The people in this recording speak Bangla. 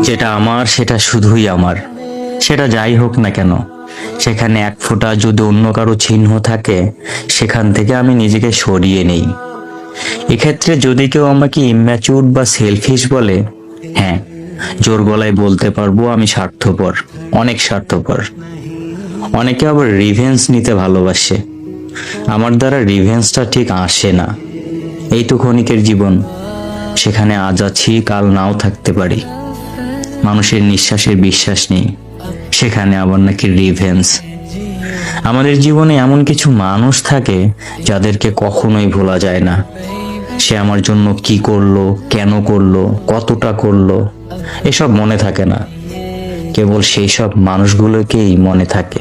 যেটা আমার সেটা শুধুই আমার, সেটা যাই হোক না কেন। সেখানে এক ফোঁটা যদি অন্য কারো চিহ্ন থাকে, সেখান থেকে আমি নিজেকে সরিয়ে নেই। এক্ষেত্রে যদি কেউ আমাকে ইম্যাচিউর বা সেলফিশ বলে, হ্যাঁ, জোর গলায় বলতে পারবো আমি স্বার্থপর, অনেক স্বার্থপর। অনেকে আবার রিভেঞ্জ নিতে ভালোবাসে, আমার দ্বারা রিভেঞ্জটা ঠিক আসে না। এই তো ক্ষণিকের জীবন, সেখানে আজ আছি কাল নাও থাকতে পারি। মানুষের নিঃশ্বাসের বিশ্বাস নেই, সেখানে আবার নাকি রিভেঞ্জ। আমাদের জীবনে এমন কিছু মানুষ থাকে যাদেরকে কখনোই ভোলা যায় না। সে আমার জন্য কি করলো, কেন করলো, কতটা করলো, এসব মনে থাকে না। কেবল সেই সব মানুষগুলোকেই মনে থাকে।